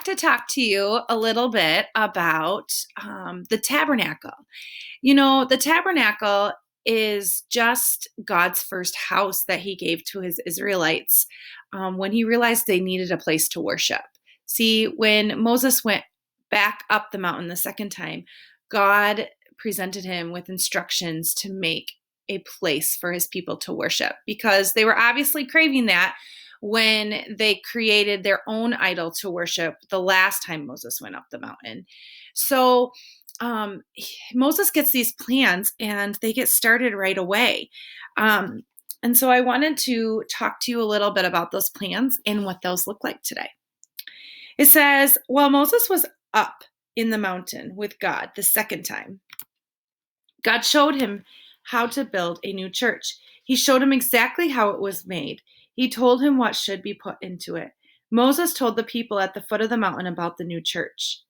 To talk to you a little bit about the tabernacle. The tabernacle is just God's first house that he gave to his Israelites when he realized they needed a place to worship. See, when Moses went back up the mountain the second time, God presented him with instructions to make a place for his people to worship because they were obviously craving that when they created their own idol to worship the last time Moses went up the mountain. So um, Moses gets these plans and they get started right away. Um, and so I wanted to talk to you a little bit about those plans and what those look like today. It says, while Moses was up in the mountain with God the second time, God showed him how to build a new church. He showed him exactly how it was made. He told him what should be put into it. Moses told the people at the foot of the mountain about the new church.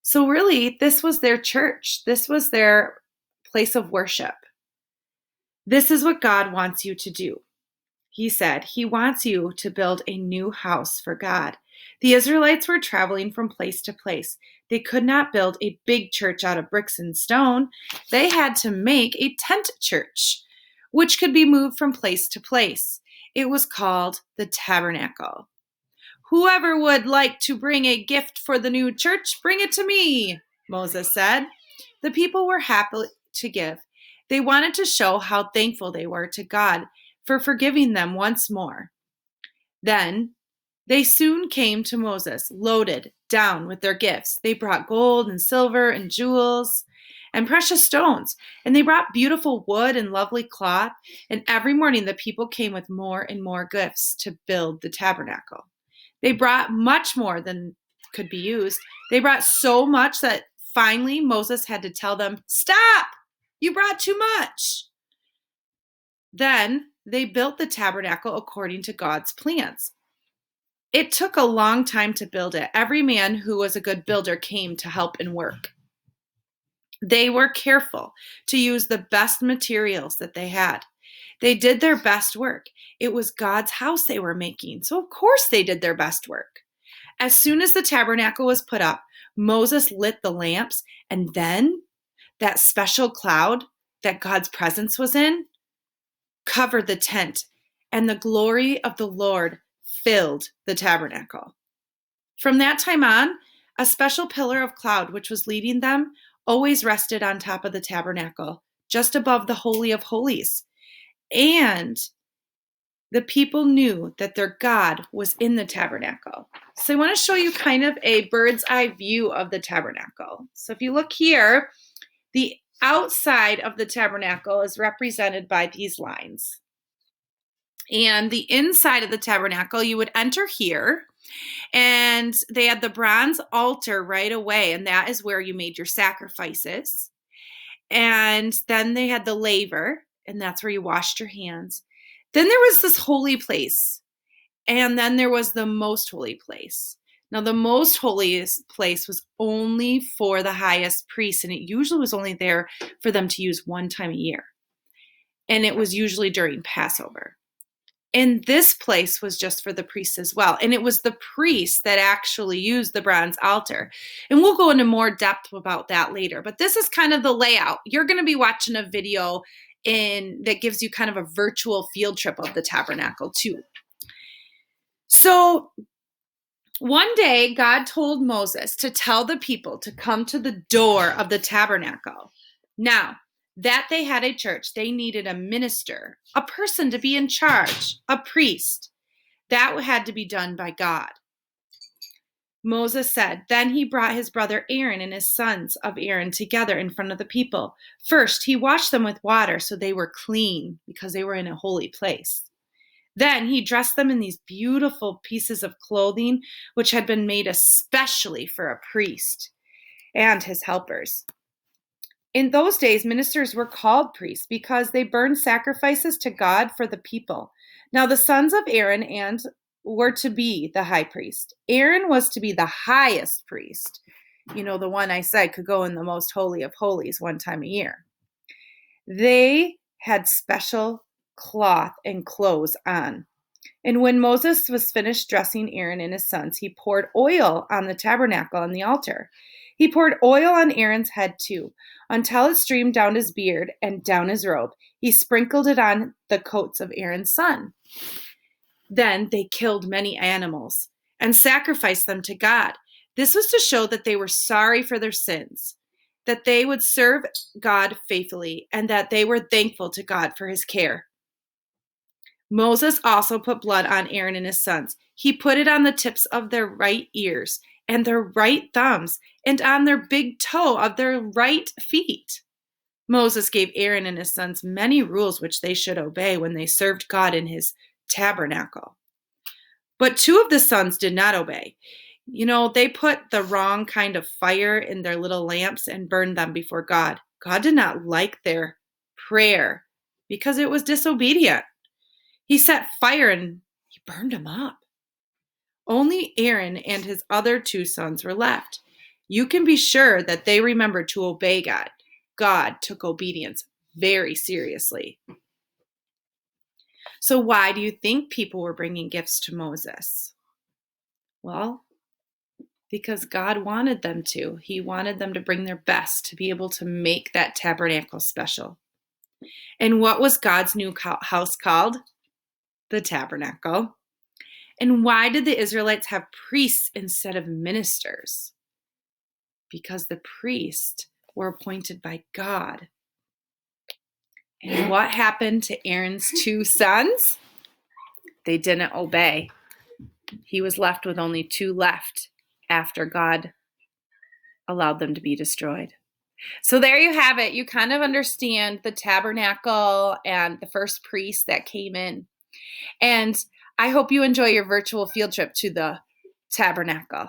So, really, this was their church. This was their place of worship. This is what God wants you to do. He said he wants you to build a new house for God. The Israelites were traveling from place to place. They could not build a big church out of bricks and stone. They had to make a tent church, which could be moved from place to place. It was called the tabernacle. Whoever would like to bring a gift for the new church, bring it to me, Moses said. The people were happy to give. They wanted to show how thankful they were to God for forgiving them once more. Then they soon came to Moses, loaded down with their gifts. They brought gold and silver and jewels and precious stones, and they brought beautiful wood and lovely cloth. And every morning the people came with more and more gifts to build the tabernacle. They brought much more than could be used. They brought so much that finally Moses had to tell them, "Stop! You brought too much." Then they built the tabernacle according to God's plans. It took a long time to build it. Every man who was a good builder came to help and work. They were careful to use the best materials that they had. They did their best work. It was God's house they were making, so of course they did their best work. As soon as the tabernacle was put up, Moses lit the lamps, and then that special cloud that God's presence was in covered the tent, and the glory of the Lord filled the tabernacle. From that time on, a special pillar of cloud, which was leading them, always rested on top of the tabernacle, just above the Holy of Holies. And the people knew that their God was in the tabernacle. So I want to show you kind of a bird's eye view of the tabernacle. So if you look here, the outside of the tabernacle is represented by these lines. And the inside of the tabernacle, you would enter here, and they had the bronze altar right away, and that is where you made your sacrifices. And then they had the laver, and that's where you washed your hands. Then there was this holy place, and then there was the most holy place. Now, the most holiest place was only for the highest priest, and it usually was only there for them to use one time a year. And it was usually during Passover. And this place was just for the priests as well. And it was the priests that actually used the bronze altar. And we'll go into more depth about that later. But this is kind of the layout. You're going to be watching a video that gives you kind of a virtual field trip of the tabernacle too. So one day, God told Moses to tell the people to come to the door of the tabernacle. Now, that they had a church, they needed a minister, a person to be in charge, a priest. That had to be done by God. Moses said, then he brought his brother Aaron and his sons of Aaron together in front of the people. First, he washed them with water so they were clean because they were in a holy place. Then he dressed them in these beautiful pieces of clothing, which had been made especially for a priest and his helpers. In those days, ministers were called priests because they burned sacrifices to God for the people. Now, the sons of Aaron were to be the high priest. Aaron was to be the highest priest. The one I said could go in the most holy of holies one time a year. They had special cloth and clothes on. And when Moses was finished dressing Aaron and his sons, he poured oil on the tabernacle and the altar. He poured oil on Aaron's head too, until it streamed down his beard and down his robe. He sprinkled it on the coats of Aaron's son. Then they killed many animals and sacrificed them to God. This was to show that they were sorry for their sins, that they would serve God faithfully, and that they were thankful to God for his care. Moses also put blood on Aaron and his sons. He put it on the tips of their right ears and their right thumbs and on their big toe of their right feet. Moses gave Aaron and his sons many rules which they should obey when they served God in his tabernacle. But two of the sons did not obey. They put the wrong kind of fire in their little lamps and burned them before God. God did not like their prayer because it was disobedient. He set fire and he burned them up. Only Aaron and his other two sons were left. You can be sure that they remembered to obey God. God took obedience very seriously. So why do you think people were bringing gifts to Moses? Well, because God wanted them to. He wanted them to bring their best to be able to make that tabernacle special. And what was God's new house called? The tabernacle. And why did the Israelites have priests instead of ministers? Because the priests were appointed by God. And what happened to Aaron's two sons? They didn't obey. He was left with only two left after God allowed them to be destroyed. So there you have it. You kind of understand the tabernacle and the first priest that came in. And I hope you enjoy your virtual field trip to the tabernacle.